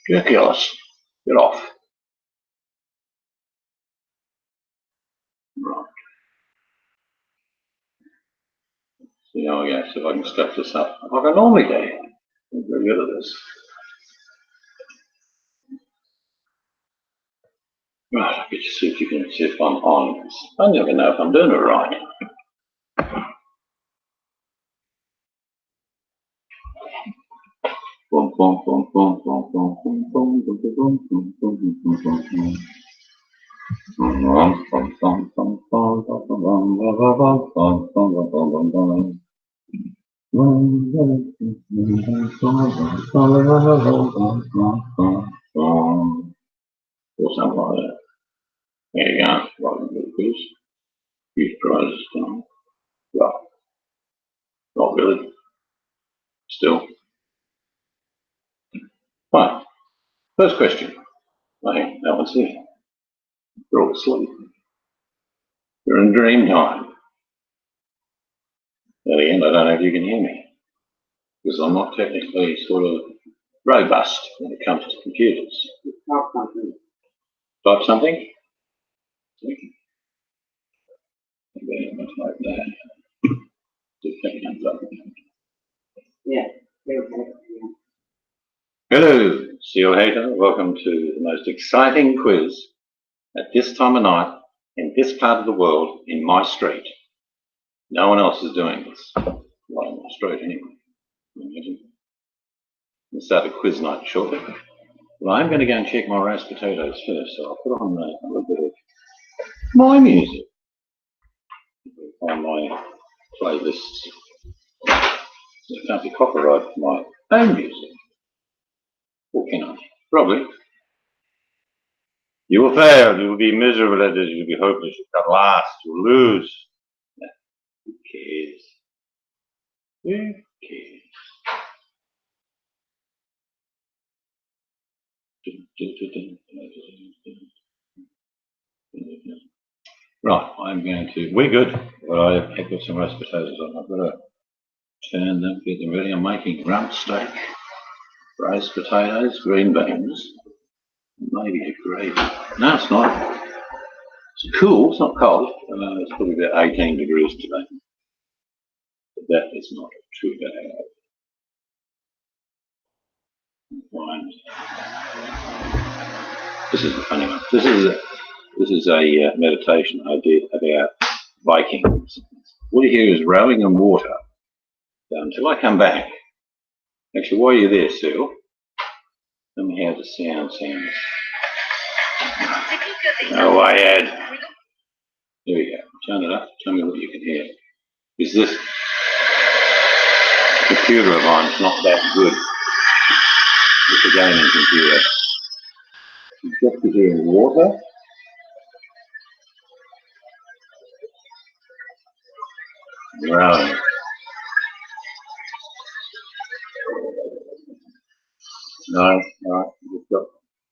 Ridiculous. Get off. Right. See how I go, see if I can step this up like I normally do. I'm very good at this. Right, I'll get you see if you can see if I'm on. I never know if I'm doing it right. Boom, boom, boom, boom, boom, boom, boom, boom, boom, boom, boom, boom, boom, boom, boom. Or something like that. There you go. Right, quiz. Huge prizes done. Well, not really. Still. Right. First question. Hey, no one's here. You're all asleep. You're in dream time. At the end, I don't know if you can hear me, because I'm not technically sort of robust when it comes to computers. Type something. Type something? Like that. Yeah. Hello, Seal Hater. Welcome to the most exciting quiz at this time of night in this part of the world in my street. No one else is doing this. Well, in my street anyway. We'll start a quiz night shortly. Well, I'm going to go and check my roast potatoes first, so I'll put on a little bit of my music on my playlists. It can't be copyrighted for my own music. Or can I? Probably. You will fail, you will be miserable at this, you will be hopeless, you will last, you will lose. No, who cares? Who cares? Right, I'm going to, we're good, but I've got some roast potatoes on. I've got to turn them, get them ready. I'm making rump steak, roast potatoes, green beans, maybe a gravy. No, it's not. It's cool, it's not cold. It's probably about 18 degrees today. But that is not too bad. This is a funny one. This is a meditation I did about Vikings. All you hear is rowing and water until I come back. Actually, while you're there, Sue, let me hear the sounds. Oh, I had. Here we go. Turn it up. Tell me what you can hear. Is this computer of mine's not that good? It's a gaming computer. You get to hear water. Rowing. No, you've got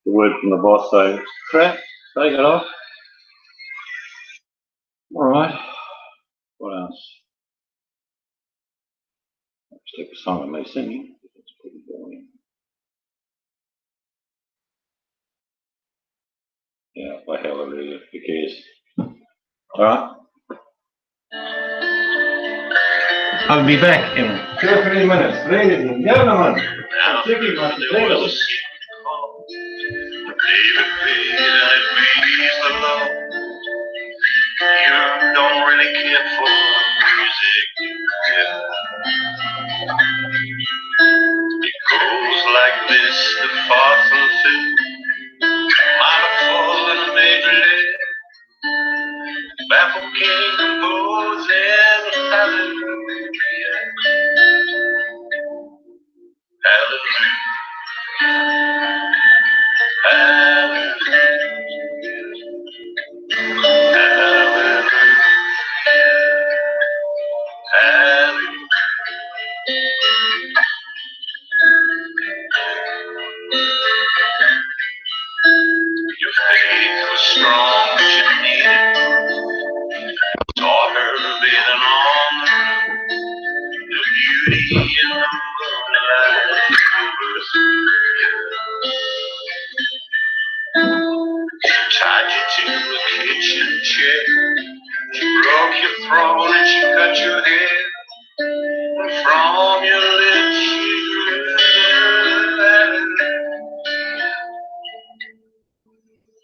the word from the boss saying, crap, take it off. All right, what else? Let's take a song of me singing. It's pretty boring. Yeah, by hallelujah, who cares? All right. I'll be back in 2 or 3 minutes. Ladies and gentlemen, checking my potatoes. You don't really care for music, yeah. It goes like this, the fourth and fifth, minor fall and major lift, baffled king composing hallelujah, hallelujah, hallelujah. Hallelujah. beauty in the moonlight. She tied you to a kitchen chair. She broke your throne and she cut your hair. And from your lips she read,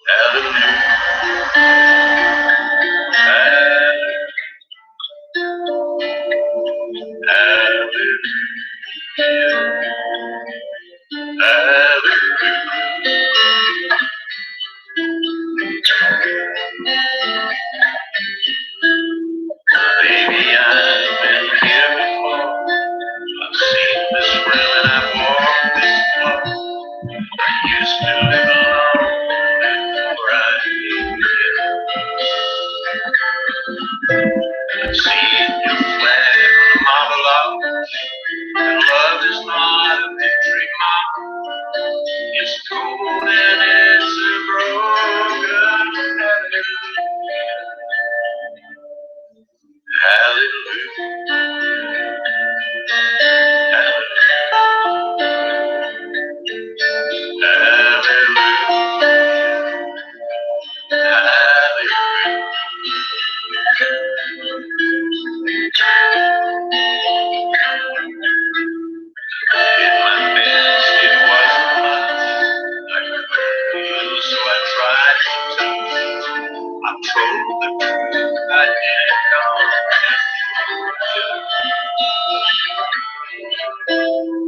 hallelujah, baby, I've been here before. I've seen this room and I've walked this floor. I used to live alone before I came here. I've seen your flag on the marble arch. And love is not a victory mark. It's cold and it's a broken hallelujah. So I tried to teach. I told the truth, I didn't come.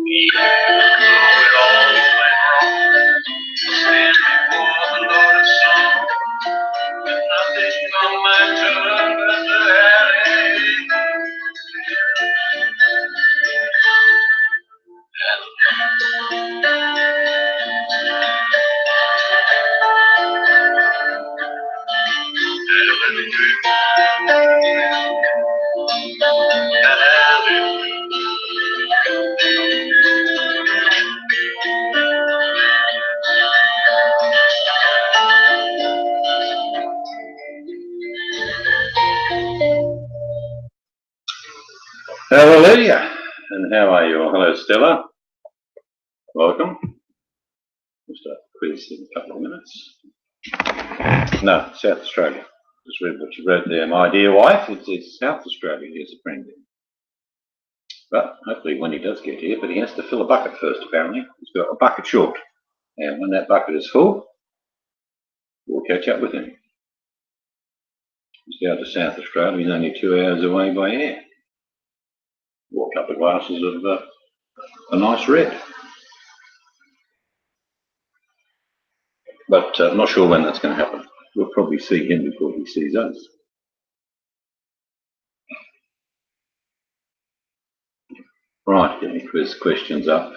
Even though it all went wrong, stand before the Lord of song, with nothing on my tongue but the Hallelujah. And how are you all? Hello, Stella. Welcome. We'll start the quiz in a couple of minutes. No, South Australia. Just read what you wrote there. My dear wife, it's South Australia. Here's a friend. But hopefully when he does get here, but he has to fill a bucket first, apparently. He's got a bucket short. And when that bucket is full, we'll catch up with him. He's down to South Australia. He's only 2 hours away by air. Or a couple of glasses of a nice red. But I'm not sure when that's going to happen. We'll probably see him before he sees us. Right, get me quiz questions up.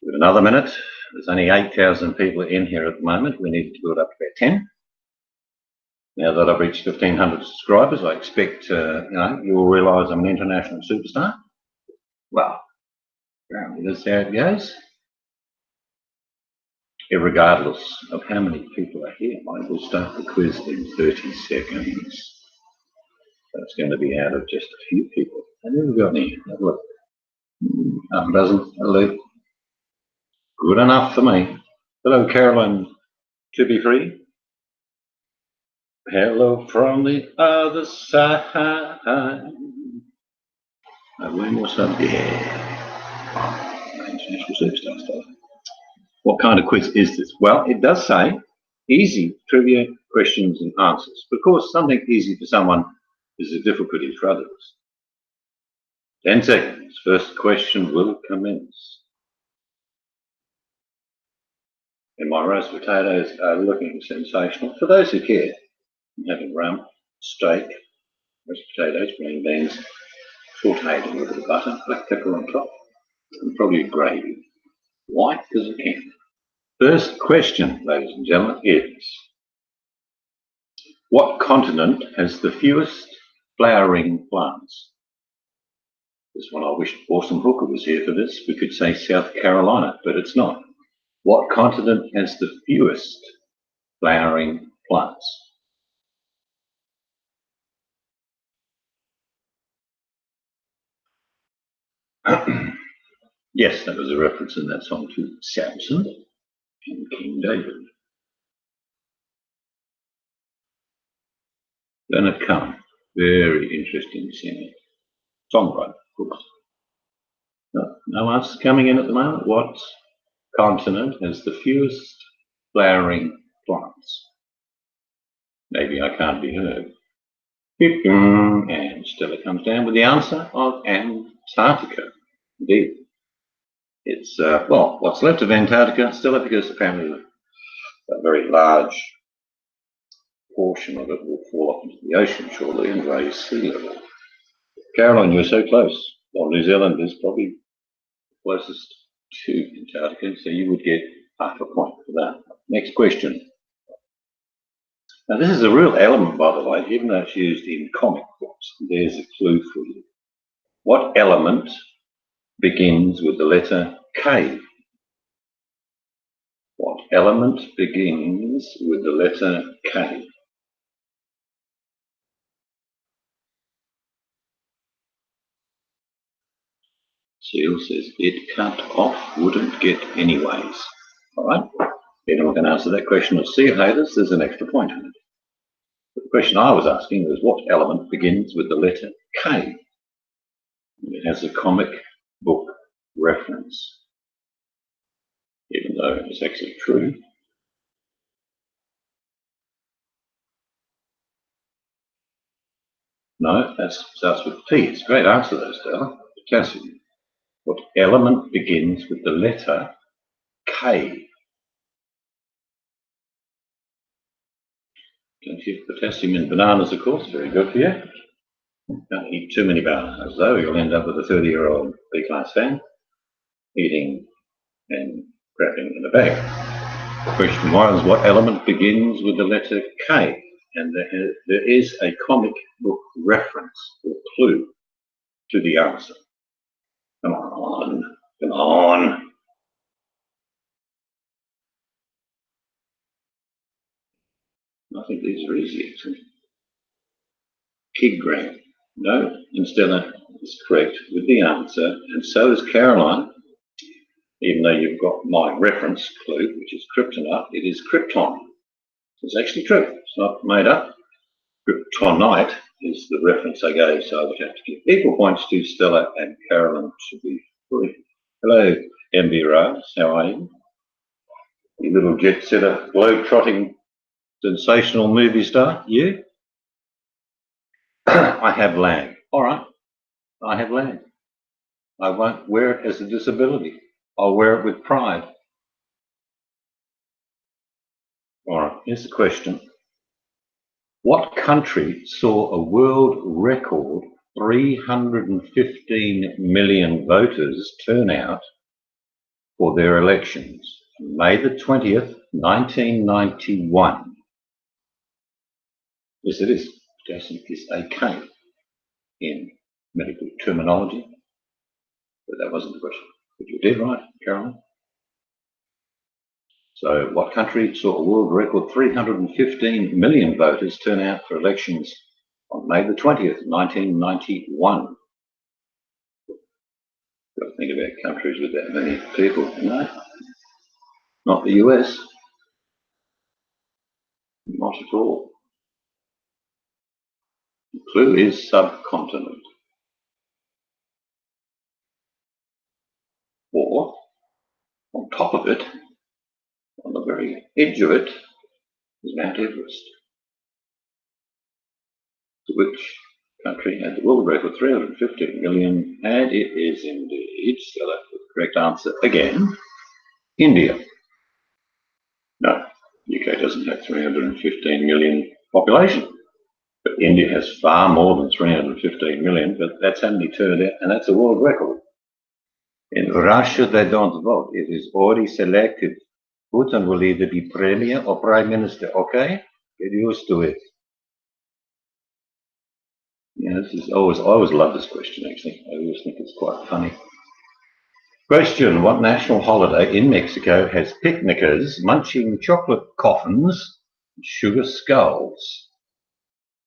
With another minute. There's only 8,000 people in here at the moment. We need to build up to about 10. Now that I've reached 1,500 subscribers, I expect you'll realise I'm an international superstar. Well, apparently that's how it goes. Irregardless of how many people are here, I will start the quiz in 30 seconds. That's going to be out of just a few people. And who have we got here? Have a look. Doesn't alert. Good enough for me. Hello, Caroline. To be free. Hello from the other side. Way more stuff. Yeah. International superstar stuff. What kind of quiz is this? Well, it does say easy trivia questions and answers. Of course, something easy for someone is a difficulty for others. 10 seconds. First question will commence. And my roast potatoes are looking sensational. For those who care, I'm having rump, steak, roast potatoes, green beans, sauteed in a little bit of butter, black pepper on top, and probably gravy. White as a can. First question, ladies and gentlemen, is what continent has the fewest flowering plants? This one I wish Awesome Hooker was here for this. We could say South Carolina, but it's not. What continent has the fewest flowering plants? Yes, that was a reference in that song to Samson and King David. Leonard Cohen, very interesting singer, songwriter, of course. No answers coming in at the moment. What continent has the fewest flowering plants? Maybe I can't be heard. And Stella comes down with the answer of Antarctica. Indeed. It's, well, what's left of Antarctica, Stella, because apparently a very large portion of it will fall off into the ocean shortly and raise sea level. Caroline, you're so close. Well, New Zealand is probably closest to Antarctica, so you would get half a point for that. Next question. Now, this is a real element, by the way, even though it's used in comic books. There's a clue for you. What element begins with the letter K? What element begins with the letter K? Seal says it cut off, wouldn't get anyways. All right, if anyone can answer that question of seal haters, there's an extra point in it. But the question I was asking was what element begins with the letter K? It has a comic book reference, even though it's actually true. No, that starts with P. It's a great answer though, Stella. Potassium. What element begins with the letter K? Don't use potassium in bananas, of course. Very good for you. Don't eat too many bananas, though. You'll end up with a 30-year-old B-class fan eating and crapping in a bag. Question was, what element begins with the letter K? And there is a comic book reference or clue to the answer. Come on, come on. I think these are easy, actually. Kigram. No, and Stella is correct with the answer, and so is Caroline. Even though you've got my reference clue, which is kryptonite, it is krypton. It's actually true. It's not made up. Kryptonite is the reference I gave, so I would have to give equal points to Stella and Caroline to be free. Hello, MB Rose. How are you? You little jet setter, globe-trotting, sensational movie star. You? I have lag. All right. I have lag. I won't wear it as a disability. I'll wear it with pride. All right, here's the question. What country saw a world record 315 million voters turn out for their elections on May the 20th, 1991? Yes, it is. Potassium is a K in medical terminology, but that wasn't the question. But you did right, Caroline. So what country saw a world record 315 million voters turn out for elections on May the 20th, 1991? Got to think about countries with that many people. No, not the US. Not at all. The clue is subcontinent. Or, on top of it, on the very edge of it, is Mount Everest. Which country had the world record 315 million? And it is indeed, so that's the correct answer again, India. No, UK doesn't have 315 million population, but India has far more than 315 million, but that's how many turned out, and that's a world record. In Russia, they don't vote. It is already selected. Putin will either be premier or prime minister, okay? Get used to it. Yeah, this is always, I always love this question, actually. I always think it's quite funny. Question, what national holiday in Mexico has picnickers munching chocolate coffins and sugar skulls?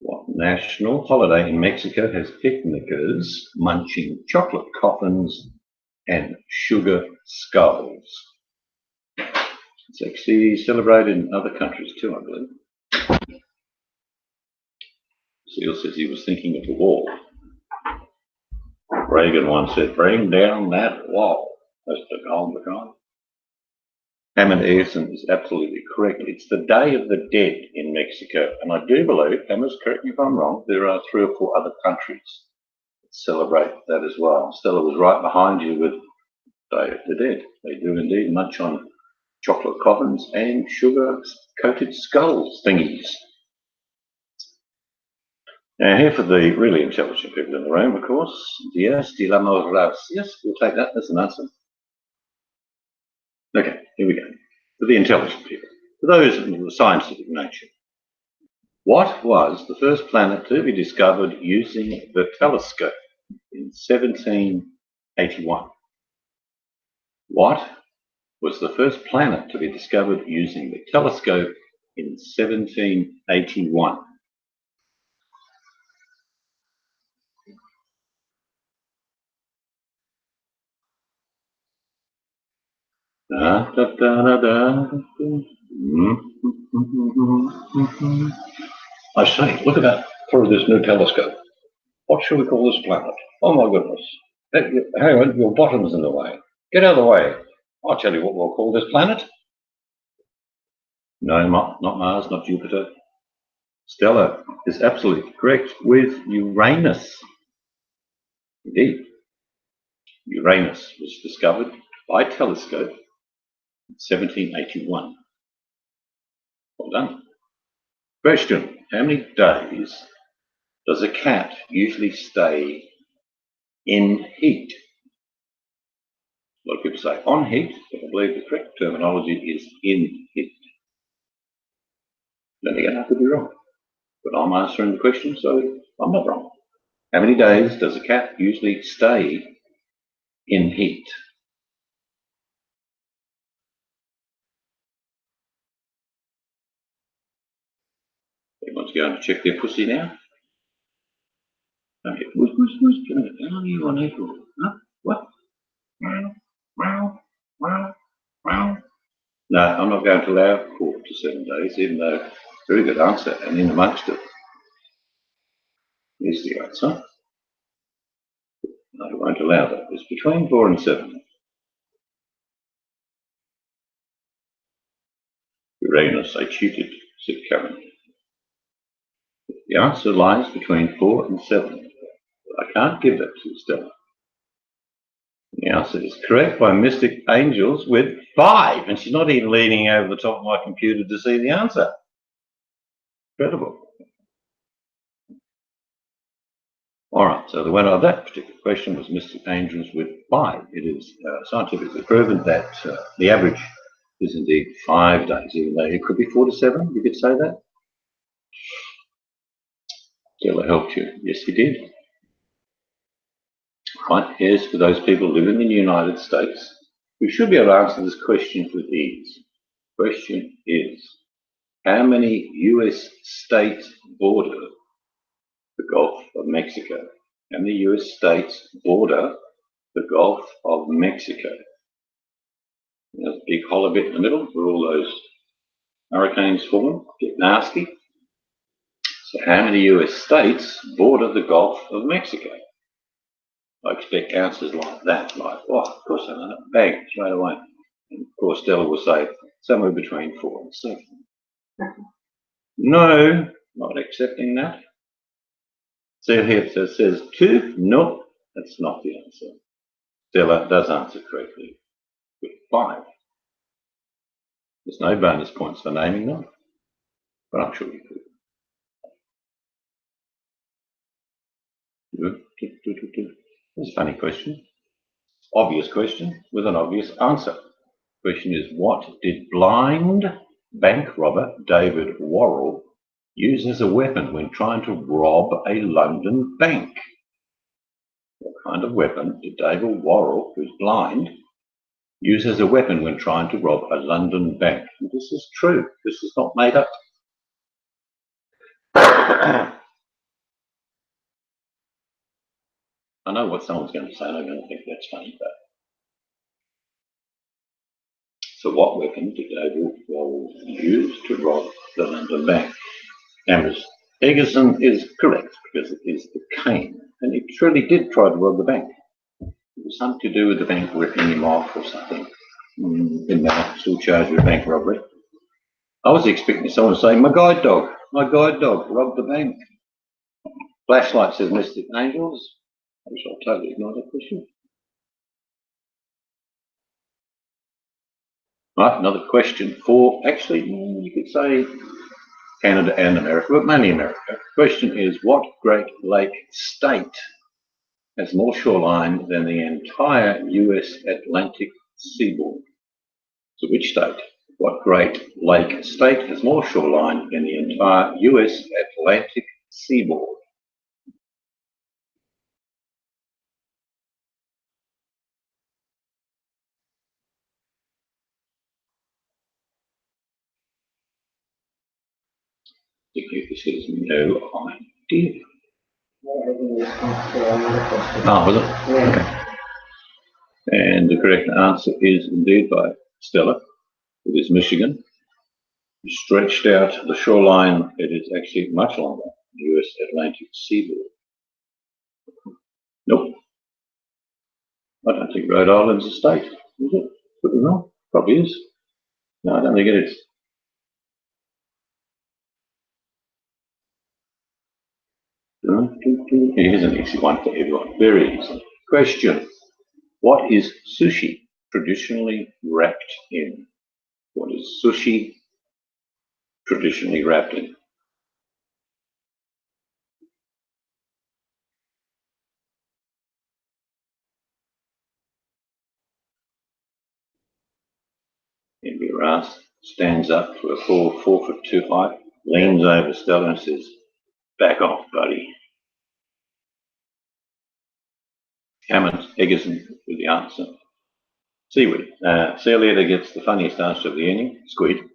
What national holiday in Mexico has picnickers munching chocolate coffins and sugar skulls. It's actually celebrated in other countries too, I believe. Seal says he was thinking of the wall. Reagan once said, "Bring down that wall." That's the goal. Hammond Earson is absolutely correct. It's the Day of the Dead in Mexico, and I do believe, Hammond, correct me if I'm wrong, there are 3 or 4 other countries that celebrate that as well. Stella was right behind you with Day of the Dead. They do indeed munch on chocolate coffins and sugar-coated skulls thingies. Now, here for the really intelligent people in the room, of course. Dias de la gracias. We'll take that as an answer. Okay, here we go. For the intelligent people, for those of the scientific nature, what was the first planet to be discovered using the telescope in 1781? What was the first planet to be discovered using the telescope in 1781? I say, look at that through this new telescope. What should we call this planet? Oh my goodness. Hang on, your bottom's in the way. Get out of the way. I'll tell you what we'll call this planet. No, not Mars, not Jupiter. Stella is absolutely correct with Uranus. Indeed. Uranus was discovered by telescope in 1781. Well done. Question, how many days does a cat usually stay in heat? A lot of people say on heat, but I believe the correct terminology is in heat. Then again, I could be wrong, but I'm answering the question, so I'm not wrong. How many days does a cat usually stay in heat? Everyone's going to check their pussy now. Okay, who's how you on April? Huh? What? No, I'm not going to allow 4 to 7 days, even though very good answer, and in amongst it is the answer. I won't allow that. It's between 4 and 7. Uranus, I cheated, said Karen. The answer lies between 4 and 7. I can't give that to Stella. The answer is correct by Mystic Angels with 5, and she's not even leaning over the top of my computer to see the answer. Incredible. All right, so the winner of that particular question was Mystic Angels with 5. It is scientifically proven that the average is indeed 5 days, even though it could be 4 to 7. You could say that. Stella helped you. Yes, he did. Right, here's for those people living in the United States who should be able to answer this question with ease. Question is, how many US states border the Gulf of Mexico? How many US states border the Gulf of Mexico? There's a big hollow bit in the middle where all those hurricanes form, get nasty. So how many US states border the Gulf of Mexico? I expect answers like that, like, oh, of course I know that, bang, straight away. And of course Stella will say somewhere between 4 and 7. No, not accepting that. See here, so it says 2, no, that's not the answer. Stella does answer correctly with 5. There's no bonus points for naming them, but I'm sure you could. That's a funny question. Obvious question with an obvious answer. Question is, what did blind bank robber David Worrell use as a weapon when trying to rob a London bank? What kind of weapon did David Worrell, who's blind, use as a weapon when trying to rob a London bank? And this is true. This is not made up. I know what someone's going to say, and I'm going to think that's funny, but. So what weapon did Abel use to rob the London Bank? Ambrose Egerton is correct, because it is the cane, and he truly did try to rob the bank. It was something to do with the bank ripping him off or something. Didn't matter, still charged with bank robbery. I was expecting someone to say, my guide dog robbed the bank. Flashlight says Mystic Angels. I shall totally ignore that question. Right, another question for, actually, you could say Canada and America, but mainly America. The question is, what Great Lake state has more shoreline than the entire US Atlantic seaboard? So which state? What Great Lake state has more shoreline than the entire US Atlantic seaboard? The This is no idea. Oh, was it? Yeah. Okay. And the correct answer is indeed by Stella. It is Michigan. Stretched out the shoreline, it is actually much longer, the US Atlantic seaboard. Nope. I don't think Rhode Island's a state, is it? Could be wrong. Probably is. No, I don't think it is. Here's an easy one for everyone. Very easy. Question. What is sushi traditionally wrapped in? What is sushi traditionally wrapped in? Henry Rouse stands up for a 4'2" height, leans over Stella and says, back off, buddy. Hammond Egerton with the answer. Seaweed. See later gets the funniest answer of the evening. Squid.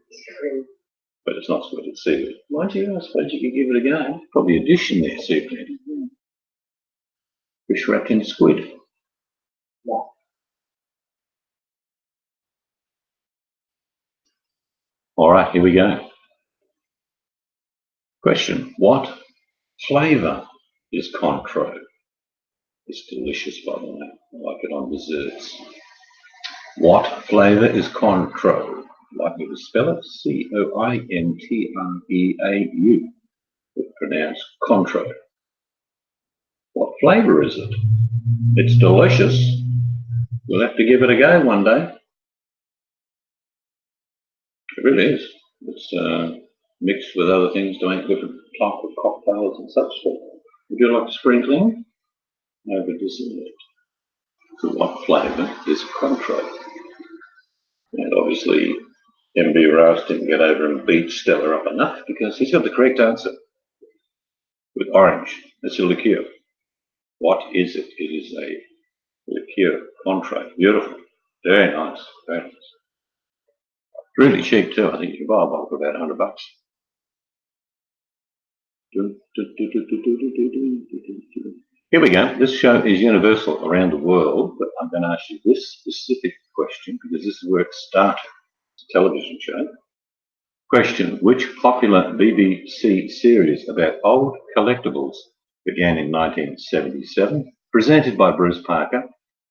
But it's not squid, it's seaweed. Mind you, I suppose you could give it a go. Probably a dish in there, seaweed. Fish wrapped in squid. Yeah. All right, here we go. Question. What flavour is Cointreau? It's delicious, by the way. I like it on desserts. What flavour is Cointreau? Like me to spell it? C-O-I-N-T-R-E-A-U. It's pronounced Cointreau. What flavour is it? It's delicious. We'll have to give it a go one day. It really is. It's mixed with other things to make different type of cocktails and such. Would you like sprinkling? No, but isn't it? So what flavour is Cointreau? And obviously, MB Rouse didn't get over and beat Stella up enough because he's got the correct answer. With orange, it's a liqueur. What is it? It is a liqueur, Cointreau. Beautiful. Very nice. Very nice. Really cheap too. I think you can buy a bottle for about $100. Here we go. This show is universal around the world, but I'm going to ask you this specific question because this is where it started. It's a television show. Question. Which popular BBC series about old collectibles began in 1977, presented by Bruce Parker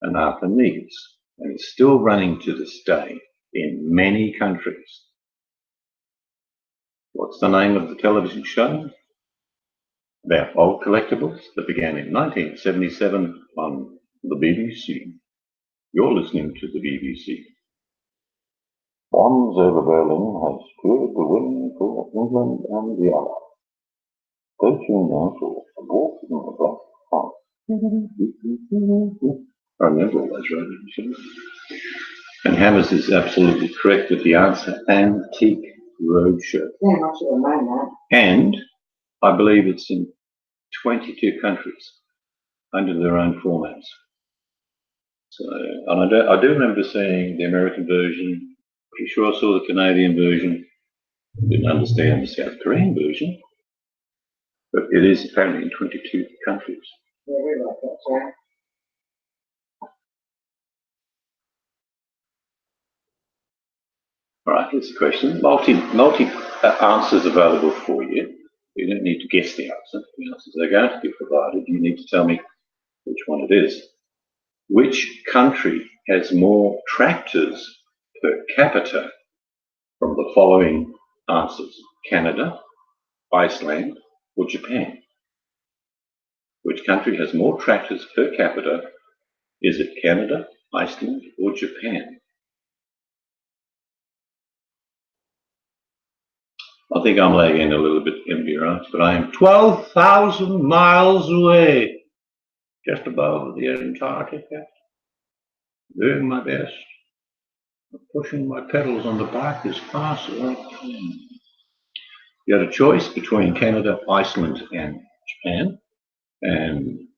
and Arthur Neves, and is still running to this day in many countries? What's the name of the television show about old collectibles that began in 1977 on the BBC? You're listening to the BBC. Bombs over Berlin has secured the win for England and the Allies. Stay tuned now for a walk in the black heart. I remember all those radio shows. And Hammers is absolutely correct with the answer, Antique Roadshow. Yeah, I should have known that. And I believe it's in 22 countries under their own formats. So, and I do remember seeing the American version. Pretty sure I saw the Canadian version. Didn't understand the South Korean version. But it is apparently in 22 countries. Yeah, we like that, yeah. All right, here's the question. Multi answers available for you. You don't need to guess the answer. The answers are going to be provided. You need to tell me which one it is. Which country has more tractors per capita from the following answers? Canada, Iceland, or Japan? Which country has more tractors per capita? Is it Canada, Iceland, or Japan? I think I'm lagging a little bit in your answer, but I am 12,000 miles away, just above the Antarctica, doing my best, pushing my pedals on the bike as fast as I can. You had a choice between Canada, Iceland, and Japan, and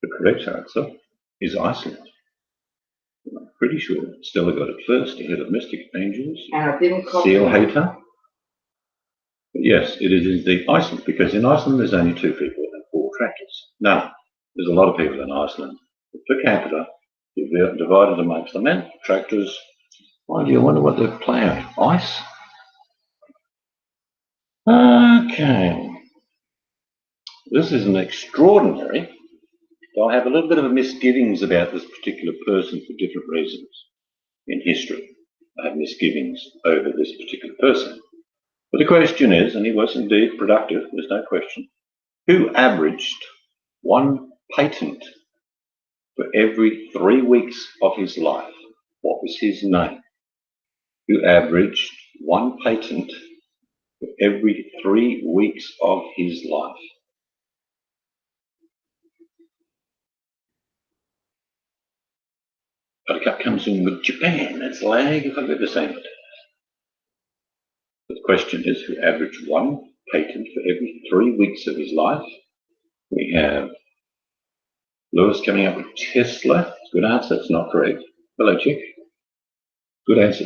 the correct answer is Iceland. I'm pretty sure Stella got it first, ahead of Mystic Angels, And I didn't copy Seal it. Hater. Yes, it is indeed Iceland, because in Iceland there's only 2 people and 4 tractors. No, there's a lot of people in Iceland. But per capita, divided amongst the men, tractors. Mind you, I wonder what they're playing. Ice? Okay. This is an extraordinary. I have a little bit of a misgivings about this particular person for different reasons in history. I have misgivings over this particular person. But the question is, and he was indeed productive, there's no question, who averaged 1 patent for every 3 weeks of his life? What was his name? Who averaged 1 patent for every 3 weeks of his life? Buttercup comes in with Japan. That's lag if I've ever seen it. The question is, who averaged 1 patent for every 3 weeks of his life? We have Lewis coming up with Tesla. Good answer. It's not correct. Hello, Chick. Good answer.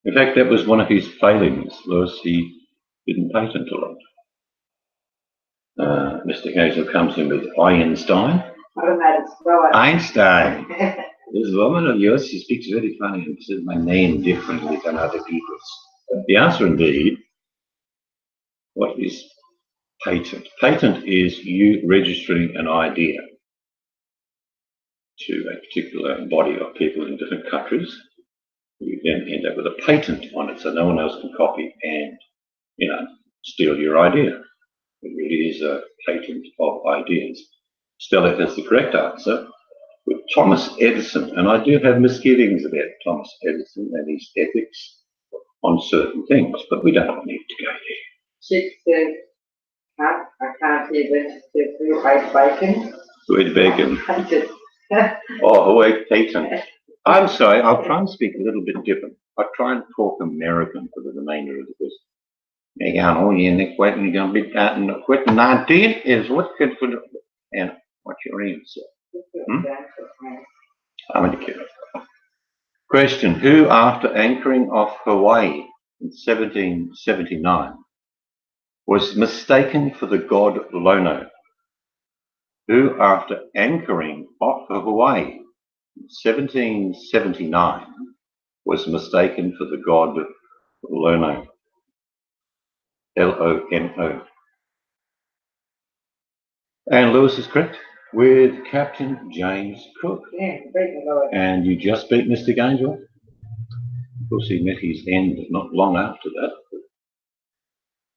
In fact, that was one of his failings. Lewis, he didn't patent a lot. Mr. Hazel comes in with Einstein. Automatic spell it. Einstein. This woman of yours, she speaks very funny and says my name differently than other people's. The answer indeed, what is patent? Patent is you registering an idea to a particular body of people in different countries. You then end up with a patent on it, so no one else can copy and, steal your idea. It really is a patent of ideas. Stella has the correct answer with Thomas Edison, and I do have misgivings about Thomas Edison and his ethics on certain things, but we don't need to go there. Chick says, I can't hear this. Who ate bacon? Who ate bacon? I just, Oh, who ate bacon? I'm sorry, I'll try and speak a little bit different. I'll try and talk American for the remainder of the business. Quit 19 is what good for the, and what's your answer? I'm a kid. Question, who after anchoring off Hawaii in 1779 was mistaken for the god Lono? Who after anchoring off Hawaii in 1779 was mistaken for the god Lono? L-O-N-O. And Lewis is correct with Captain James Cook. yeah, bacon, Lord. And you just beat Mr. Angel. Of course, he met his end not long after that.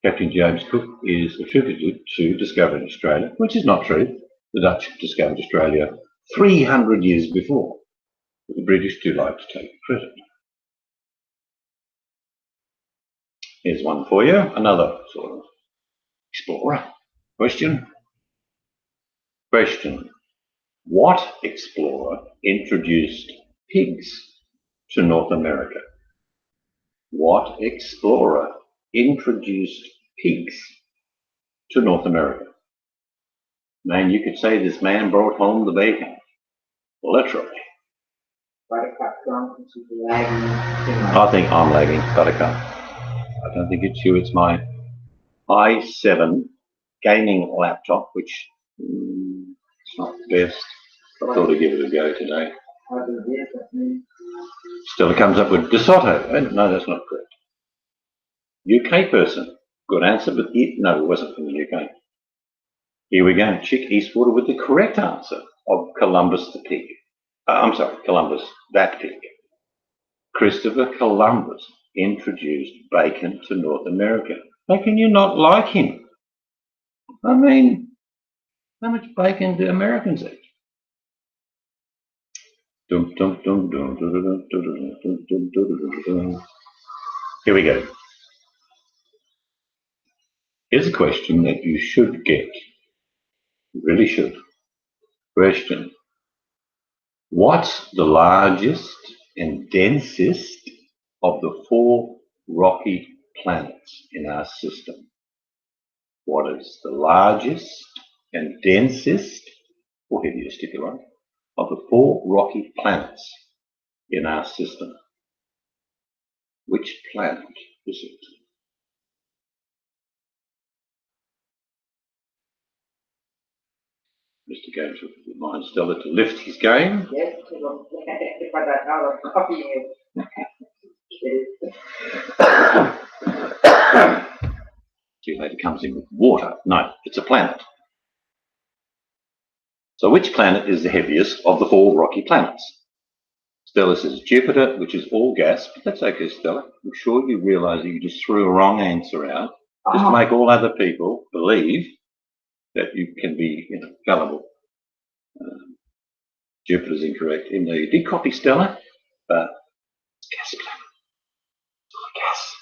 Captain James Cook is attributed to discovering Australia, which is not true. The Dutch discovered Australia 300 years before. But the British do like to take credit. Here's one for you, another sort of explorer. Question. What explorer introduced pigs to North America? What explorer introduced pigs to North America? Man, you could say this man brought home the bacon. Literally. Buttercup gone since she's lagging. I think I'm lagging, Buttercup. I don't think it's you, it's my i7 gaming laptop, which it's not the best. I thought I'd give it a go today. I'll do this, I think. Stella comes up with DeSoto. No, that's not correct. UK person. Good answer, but no, it wasn't from the UK. Here we go. Chick Eastwater with the correct answer of Columbus the pig. I'm sorry, Columbus that pig. Christopher Columbus introduced bacon to North America. How can you not like him? I mean, how much bacon do Americans eat? Here we go. Here's a question that you should get. You really should. Question. What's the largest and densest of the 4 rocky planets in our system? What is the largest and densest, or heaviest if you like, of the 4 rocky planets in our system? Which planet is it? Mr. Games would remind Stella to lift his game. Yes, if I don't know, I'll copy you. See, later comes in with water. No, it's a planet. So which planet is the heaviest of the 4 rocky planets? Stella says Jupiter, which is all gas, but that's okay, Stella. I'm sure you realise that you just threw a wrong answer out just to make all other people believe that you can be, gullible. Jupiter's incorrect. Even though you did copy Stella, but it's gas planet. Gas.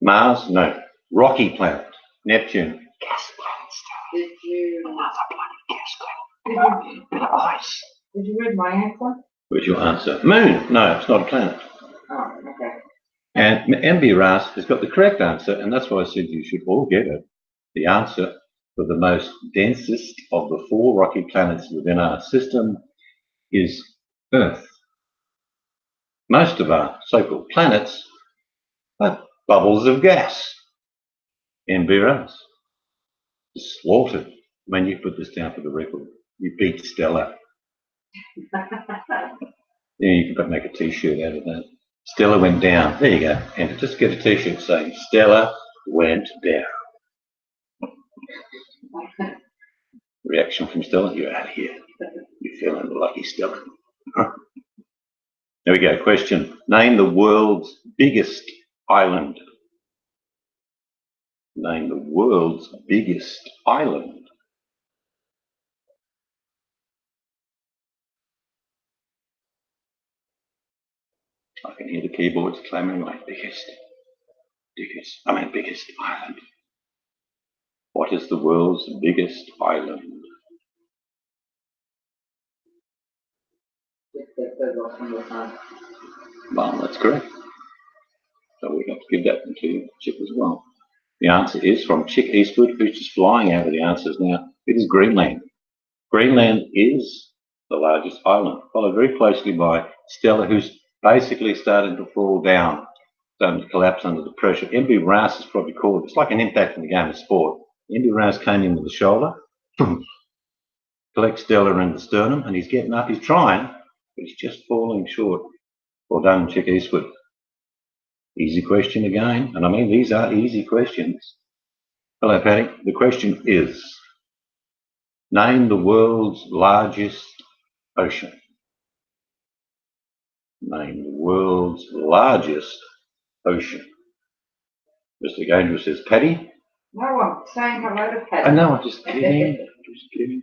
Mars, no. Rocky planet. Neptune, gas planet. Did you? Another bloody gas planet. Bit of ice. Did you read my answer? Where's your answer? Moon. No, it's not a planet. Oh, okay. And MB Ras has got the correct answer, and that's why I said you should all get it. The answer for the most densest of the 4 rocky planets within our system is Earth. Most of our so-called planets are bubbles of gas. MB Ras is slaughtered. When you put this down for the record, you beat Stella. Yeah, you could make a t-shirt out of that. Stella went down. There you go. And just get a t-shirt saying Stella went down. Reaction from Stella, you're out of here. You're feeling lucky, Stella. There we go. Question. Name the world's biggest island. Name the world's biggest island. I can hear the keyboards clamoring like biggest island. What is the world's biggest island? Well, that's correct. So we have to give that to Chick as well. The answer is from Chick Eastwood, who's just flying out of the answers now. It is Greenland. Greenland is the largest island, followed very closely by Stella, who's basically starting to fall down, starting to collapse under the pressure. MB Ras is probably called, it's like an impact in the game of sport. MB Ras came in with the shoulder, collects Stella in the sternum, and he's getting up, he's trying, but he's just falling short. Well done, Chick Eastwood. Easy question again, and I mean these are easy questions. Hello, Patty. The question is, name the world's largest ocean. Name the world's largest ocean. Mr. Ganger says, Patty? No, I'm saying hello to Patty. I know, I'm just kidding. Just kidding.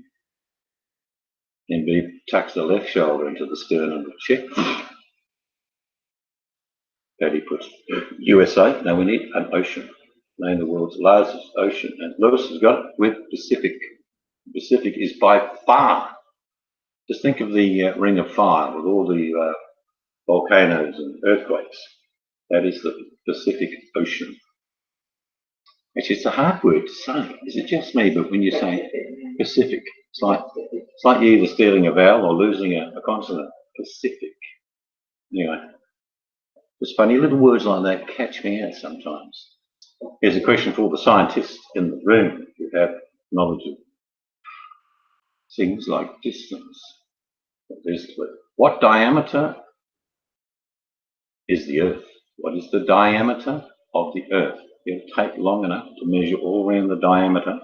MB tucks the left shoulder into the sternum of Chick. Patty puts USA. Now we need an ocean. Name the world's largest ocean. And Lewis has got it with Pacific. Pacific is by far. Just think of the Ring of Fire with all the volcanoes and earthquakes. That is the Pacific Ocean. Actually, it's a hard word to say. Is it just me? But when you say Pacific, it's like you're either stealing a vowel or losing a consonant. Pacific. Anyway, just funny little words like that catch me out sometimes. Here's a question for all the scientists in the room who have knowledge of things like distance. What diameter is the Earth. What is the diameter of the Earth? It'll take long enough to measure all around the diameter,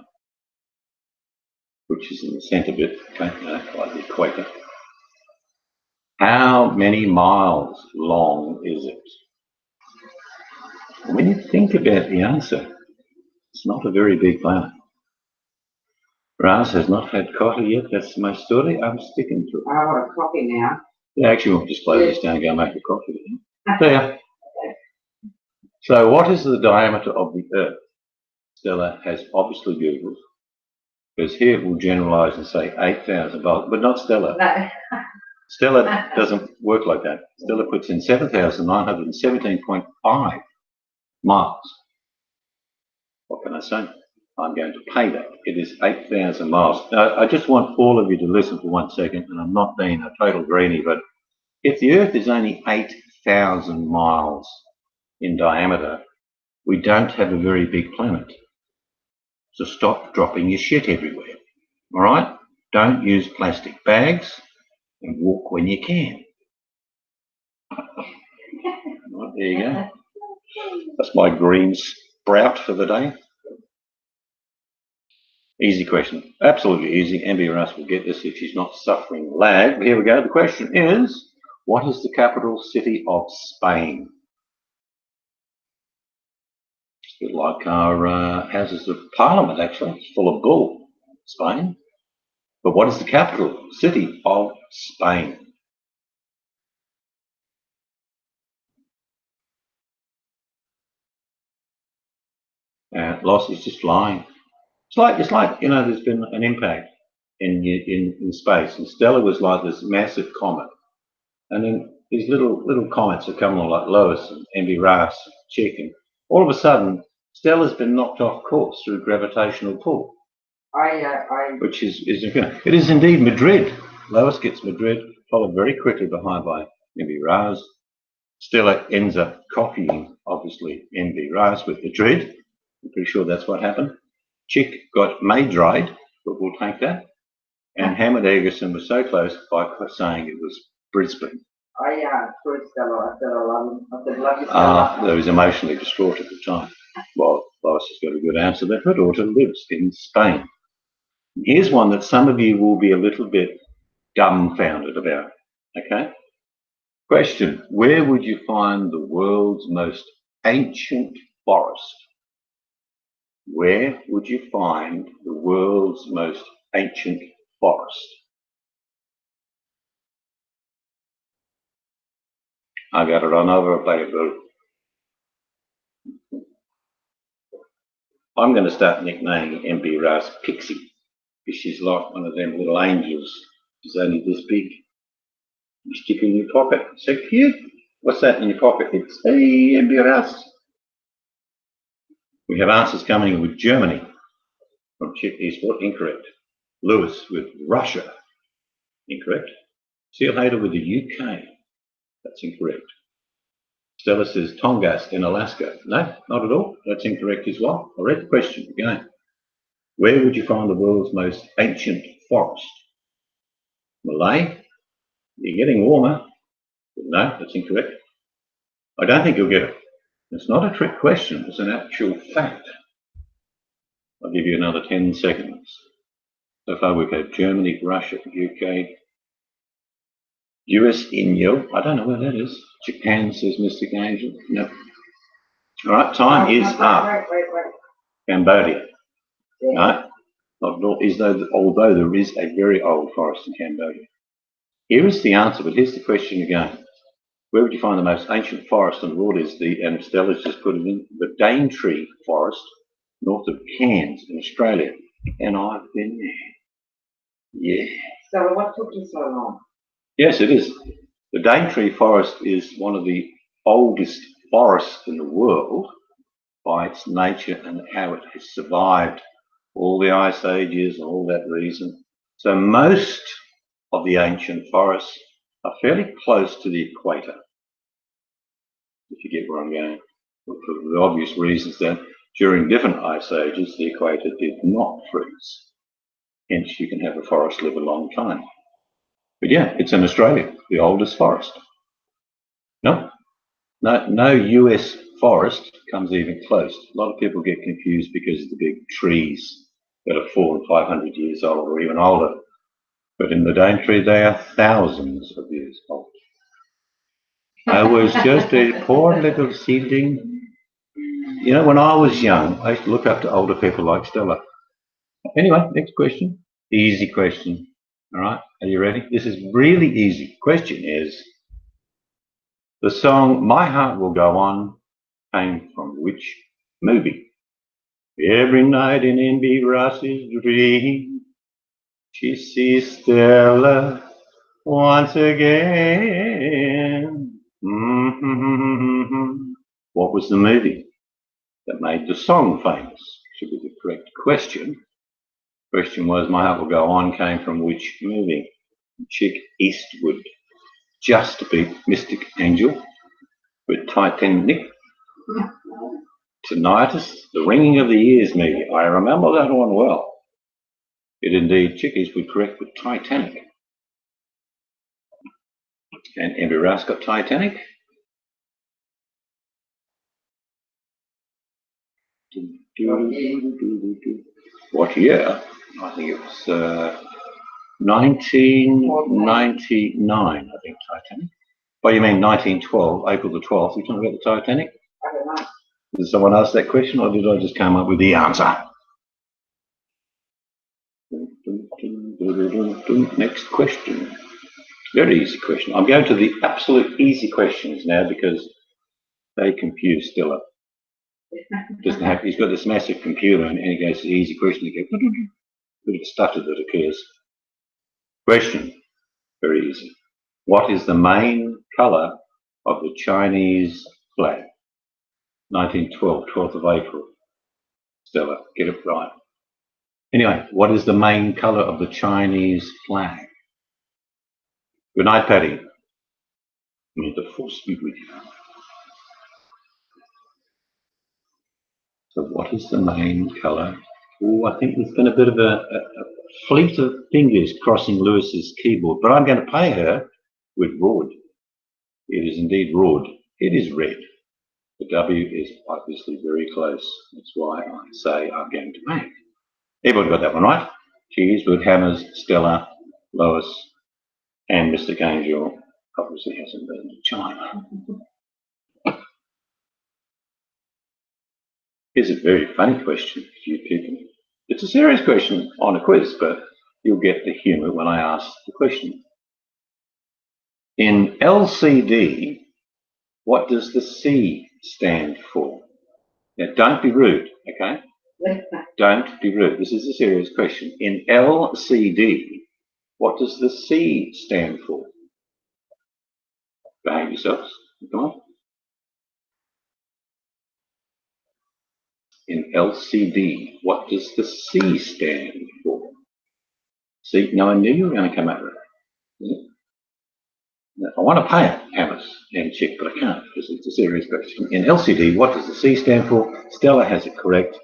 which is in the centre bit, okay, like the equator. How many miles long is it? When you think about the answer, it's not a very big planet. Raz has not had coffee yet. That's my story. I'm sticking to it. I want a coffee now. Yeah, actually, we'll just close this down and go make a coffee. There. So what is the diameter of the Earth? Stella has obviously Googled, because here it will generalize and say 8,000 volts, but not Stella. No. Stella doesn't work like that. Stella puts in 7,917.5 miles. What can I say? I'm going to pay that. It is 8,000 miles. Now, I just want all of you to listen for 1 second, and I'm not being a total greenie, but if the Earth is only 8,000 miles in diameter, we don't have a very big planet. So stop dropping your shit everywhere. All right? Don't use plastic bags and walk when you can. Right, there you go. That's my green sprout for the day. Easy question. Absolutely easy. MB Russ will get this if she's not suffering lag. But here we go. The question is, what is the capital city of Spain? It's a bit like our Houses of Parliament, actually. It's full of bull, Spain. But what is the capital city of Spain? Loss is just lying. It's like you know, there's been an impact in space, and Stella was like this massive comet, and then these little comets are coming along like Lois and MB Ras, Chick, and all of a sudden Stella's been knocked off course through gravitational pull. Which is it is indeed Madrid. Lois gets Madrid, followed very quickly behind by MB Ras. Stella ends up copying, obviously, MB Ras with Madrid. I'm pretty sure that's what happened. Chick got Madrid, but we'll take that. And Hamid Egerson was so close by saying it was Brisbane. Told Stella. I said I love him. I said love you, Stella. They was emotionally distraught at the time. Well, Lois has got a good answer that her daughter lives in Spain. Here's one that some of you will be a little bit dumbfounded about, okay? Question, where would you find the world's most ancient forest? Where would you find the world's most ancient forest? I got to run over a plate of food. I'm going to start nicknaming MB Ras Pixie, because she's like one of them little angels. She's only this big. You stick in your pocket. So cute. What's that in your pocket? It's, hey, MB Ras. We have answers coming with Germany from Chip Eastwood, incorrect. Lewis with Russia, incorrect. Seal Hader with the UK, that's incorrect. Stella says Tongass in Alaska. No, not at all. That's incorrect as well. I read the question again. Where would you find the world's most ancient forest? Malay? You're getting warmer. No, that's incorrect. I don't think you'll get it. It's not a trick question. It's an actual fact. I'll give you another 10 seconds. So far we've had Germany, Russia, UK, US, India. I don't know where that is. Japan, says Mr. Angel. No. All right, time is up. Wait. Cambodia. Yeah. Right? Although there is a very old forest in Cambodia. Here is the answer, but here's the question again. Where would you find the most ancient forest in the world? Is the, and Stella's just put it in, the Daintree Forest, north of Cairns in Australia. And I've been there. Yeah. Stella, what took you so long? Yes, it is. The Daintree Forest is one of the oldest forests in the world by its nature and how it has survived all the ice ages and all that reason. So most of the ancient forests are fairly close to the equator, if you get where I'm going, for the obvious reasons that during different ice ages the equator did not freeze. Hence you can have a forest live a long time. But yeah, it's in Australia, the oldest forest. No? No US forest comes even close. A lot of people get confused because of the big trees that are 400 and 500 years old or even older. But in the Daintree, they are thousands of years old. I was just a poor little seedling. You know, when I was young, I used to look up to older people like Stella. Anyway, next question. Easy question. All right, are you ready? This is really easy. Question is, the song My Heart Will Go On came from which movie? Every night in N.B. Ross's dream, she sees Stella once again. What was the movie that made the song famous? Should be the correct question. Question was, My Heart Will Go On came from which movie? Chick Eastwood just beat Mystic Angel with Titanic. Tinnitus, The Ringing of the Ears movie. I remember that one well. It indeed, Chick Eastwood correct with Titanic. And Amber Rouse got Titanic. What year? I think it was 1999, I think, Titanic. Oh, you mean 1912, April the 12th? You talking about the Titanic? I don't know. Did someone ask that question, or did I just come up with the answer? Next question. Very easy question. I'm going to the absolute easy questions now because they confuse Stella. Doesn't have. He's got this massive computer, and he goes to the easy question. He goes, bit of a stutter that occurs. Question. Very easy. What is the main colour of the Chinese flag? 1912, 12th of April. Stella, get it right. Anyway, what is the main colour of the Chinese flag? Good night, Patty. May the force be with you. So what is the main colour? Oh, I think there's been a bit of a fleet of fingers crossing Lewis's keyboard, but I'm going to pay her with Rod. It is indeed Rod. It is red. The W is obviously very close. That's why I say I'm going to make. Everybody got that one right? Cheers with Hammers, Stella, Lois, and Mr. Angel. Obviously hasn't been to China. Here's a very funny question for you people. It's a serious question on a quiz, but you'll get the humour when I ask the question. In LCD, what does the C stand for? Now, don't be rude, okay? Don't be rude. This is a serious question. In LCD, what does the C stand for? Behave yourselves. Come on. In LCD, what does the C stand for? See, now I knew you were going to come up with it. I want to pay it, Hammers and Chick, but I can't because it's a serious question. In LCD, what does the C stand for? Stella has it correct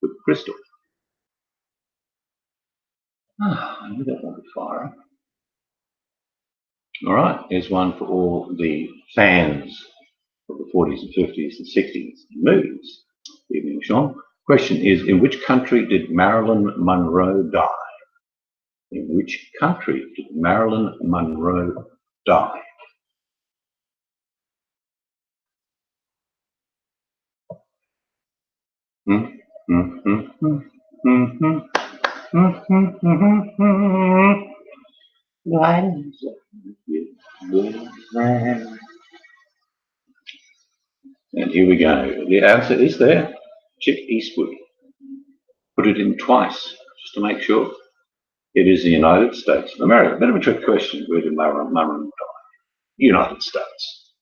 with Crystal. I knew that one would fire up. All right, here's one for all the fans of the 40s and 50s and 60s movies. Evening, Sean. Question is, in which country did Marilyn Monroe die? In which country did Marilyn Monroe die? And here we go. The answer is there. Chick Eastwood. Put it in twice, just to make sure. It is the United States of America. Bit of a trick question. Where did Marilyn Monroe die? United States.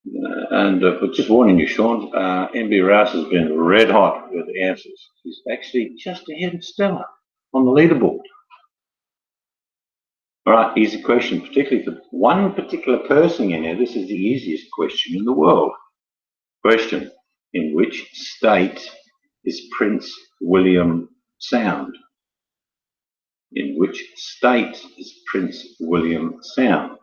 But just warning you, Sean, MB Rouse has been red hot with the answers. He's actually just ahead of Stella on the leaderboard. All right, easy question, particularly for one particular person in here. This is the easiest question in the world. Question, in which state is Prince William Sound? In which state is Prince William Sound?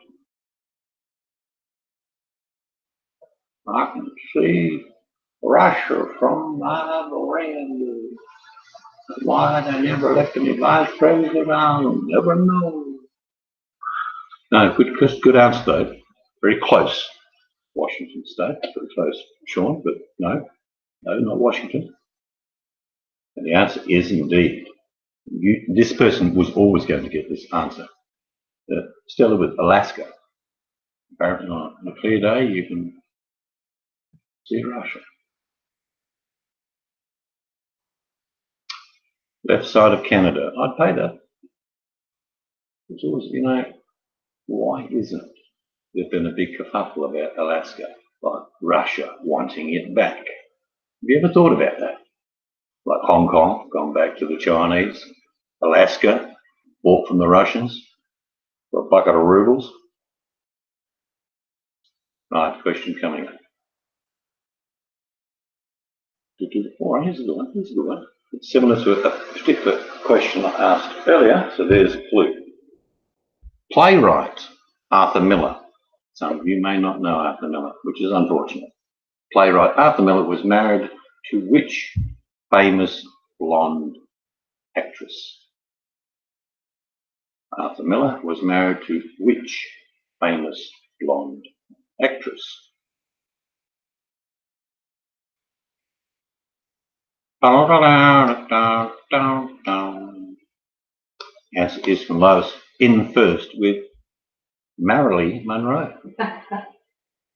I can see Russia from my veranda. Why they never elected me vice president, I'll never know. No, good answer though. Very close. Washington State, pretty close, Sean, but no, not Washington. And the answer is indeed. This person was always going to get this answer. Stella with Alaska. Apparently on a clear day you can see Russia. Left side of Canada. I'd pay that. It's always, why isn't there been a big kerfuffle about Alaska, like Russia wanting it back? Have you ever thought about that? Like Hong Kong, gone back to the Chinese, Alaska, bought from the Russians for a bucket of rubles. Right, question coming up. Oh, here's a good one. It's similar to a particular question I asked earlier, so there's a clue. Playwright Arthur Miller. Some of you may not know Arthur Miller, which is unfortunate. Playwright Arthur Miller was married to which famous blonde actress? Arthur Miller was married to which famous blonde actress? Answer is from Lois. In first with Marilyn Monroe.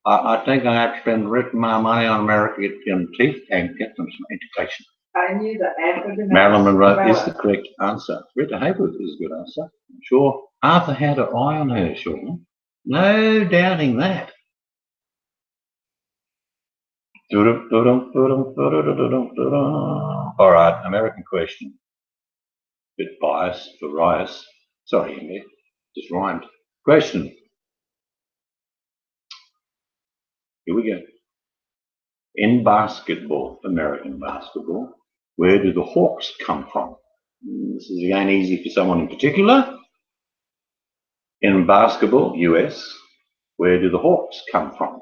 I think I have to spend the rest of my money on America, get them teeth and get them some education. I knew the answer to that. Marilyn Monroe is the correct answer. Rita Hayworth is a good answer. I'm sure Arthur had an eye on her, Sean. No doubting that. All right, American question. Bit biased for Rice. Sorry, Andy, just rhymed. Question. Here we go. In basketball, American basketball, where do the Hawks come from? This is again easy for someone in particular. In basketball, US, where do the Hawks come from?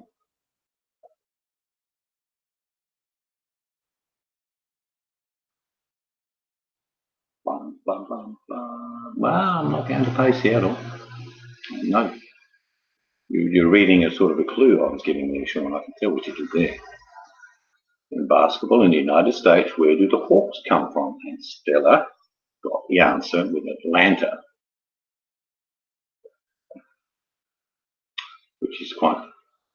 Well, I'm not going to pay Seattle. No. You're reading a sort of a clue I was giving you, Sean. I can tell what you did there. In basketball in the United States, where do the Hawks come from? And Stella got the answer with Atlanta, which is quite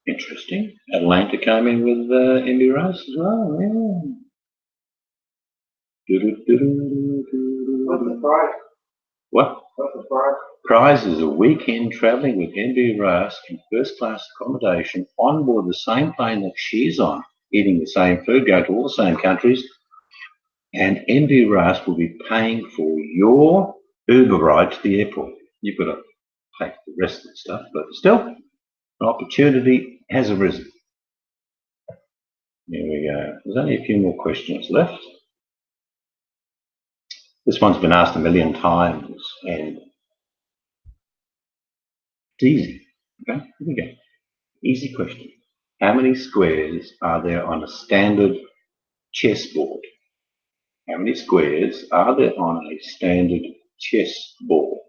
interesting. Atlanta came in with Indy Rose as well. Yeah. What's the prize? What? What's the prize? Prize is a weekend travelling with Indy Rose in first-class accommodation on board the same plane that she's on, eating the same food, going to all the same countries, and Indy Rose will be paying for your Uber ride to the airport. You've got to take the rest of the stuff, but still, an opportunity has arisen. Here we go. There's only a few more questions left. This one's been asked a million times, and it's easy. Okay, here we go. Easy question. How many squares are there on a standard chessboard? How many squares are there on a standard chessboard?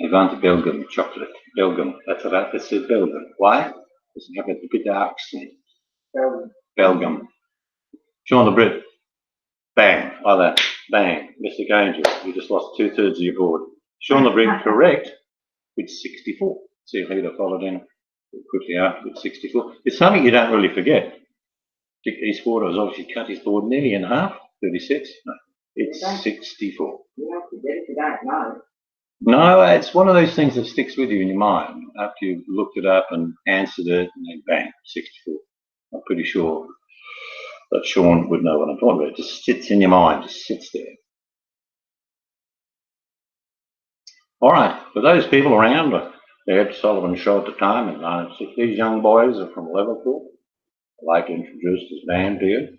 I want Belgian chocolate. Belgium. That's right. That's Belgium. Why? Because you have a bit of accent. Belgium. Sean the Brit. Bang. Like that. Bang. Mr. Ganger. You just lost 2/3 of your board. Sean the Brit correct with 64. See how you followed in quickly after with 64. It's something you don't really forget. Dick Eastwater has obviously cut his board nearly in half. 36. No, it's 64. You have to get it, you don't know. No, it's one of those things that sticks with you in your mind after you've looked it up and answered it, and then bang, 64. I'm pretty sure that Sean would know what I'm talking about. It just sits in your mind, just sits there. All right, for those people around, the Ed Sullivan Show at the time in 1960, these young boys are from Liverpool. I'd like to introduce this band to you.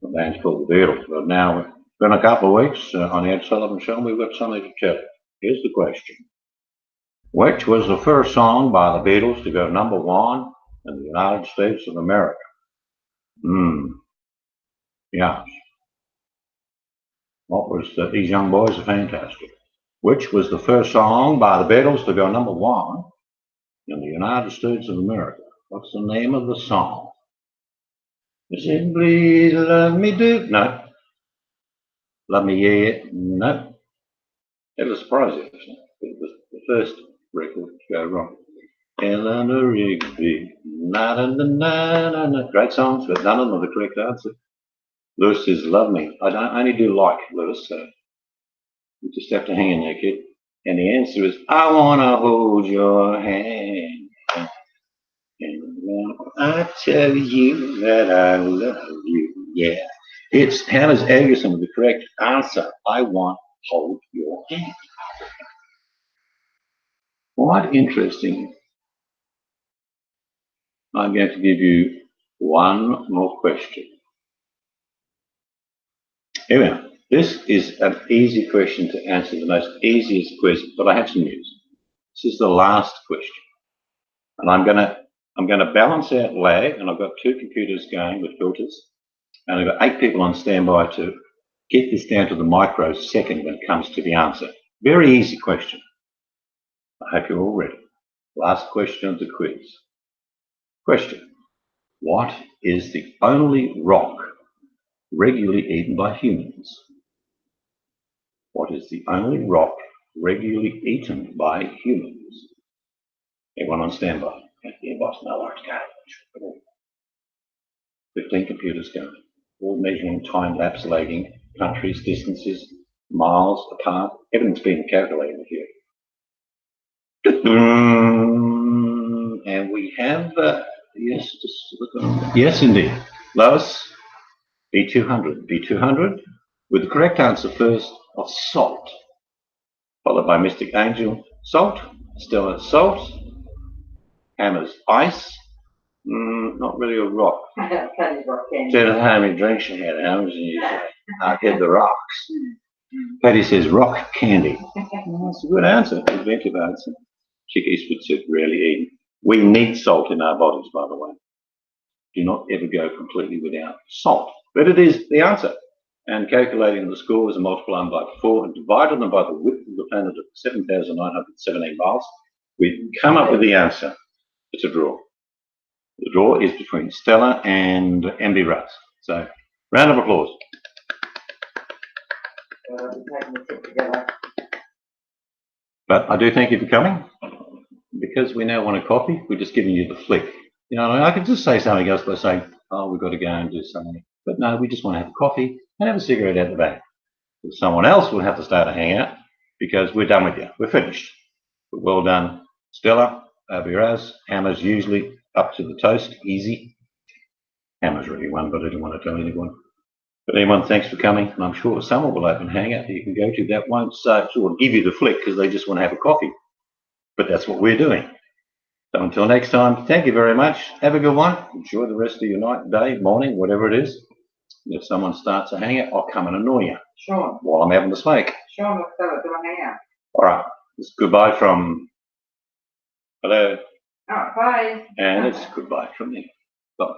The band's called the Beatles, but now it's been a couple of weeks on the Ed Sullivan Show, and we've got something to tell you. Here's the question. Which was the first song by the Beatles to go #1 in the United States of America? Yeah. What was These Young Boys Are Fantastic. Which was the first song by the Beatles to go #1 in the United States of America? What's the name of the song? Simply Love Me Do. No. Love Me Yeah. No. It'll surprise you. It was the first record to go wrong. Eleanor Rigby. Great songs, but none of them are the correct answer. Lewis says, love me. I only do like Lewis, so you just have to hang in there, kid. And the answer is, I want to hold your hand. And I tell you that I love you. Yeah. It's Hannah's Anderson with the correct answer. I want to hold your hand. Quite interesting. I'm going to give you one more question. Anyway, this is an easy question to answer, the most easiest question, but I have some news. This is the last question. And I'm gonna balance out lag, and I've got 2 computers going with filters, and I've got 8 people on standby to get this down to the microsecond when it comes to the answer. Very easy question. I hope you're all ready. Last question of the quiz. Question: what is the only rock regularly eaten by humans? What is the only rock regularly eaten by humans? Everyone on standby. Your boss know where to go. 15 computers going, all measuring time lapse, lagging, countries, distances, miles apart. Everything's being calculated here. And we have, yes, just look on. Yes, indeed. Lois, B200. B200 with the correct answer first of salt, followed by Mystic Angel, salt, Stella, salt, Hammer's ice, not really a rock. Jenna, how many drinks you had, Hammers, and you say, I had the rocks. Patty says rock candy. That's a good answer, inventive answer. Chick Eastwood said rarely eaten. We need salt in our bodies, by the way. Do not ever go completely without salt. But it is the answer. And calculating the scores and multiplying by 4 and dividing them by the width of the planet of 7,917 miles, we come up with the answer. It's a draw. The draw is between Stella and MB Russ. So, round of applause. But I do thank you for coming. Because we now want a coffee, we're just giving you the flick. You know, I could just say something else by saying, oh, we've got to go and do something. But no, we just want to have a coffee and have a cigarette out the back. But someone else will have to start a hangout because we're done with you. We're finished. But well done, Stella, Biraz. Hammer's usually up to the toast, easy. Hammer's really won, but I didn't want to tell anyone. But anyone, thanks for coming. And I'm sure someone will open hangout that you can go to that won't sort of give you the flick because they just want to have a coffee. But that's what we're doing. So until next time, thank you very much. Have a good one. Enjoy the rest of your night, day, morning, whatever it is. If someone starts a hangout, I'll come and annoy you. Sean. While I'm having the smoke. Sean, let's do a hangout. All right. It's goodbye from... Hello. Oh, bye. And it's goodbye from me. Bye.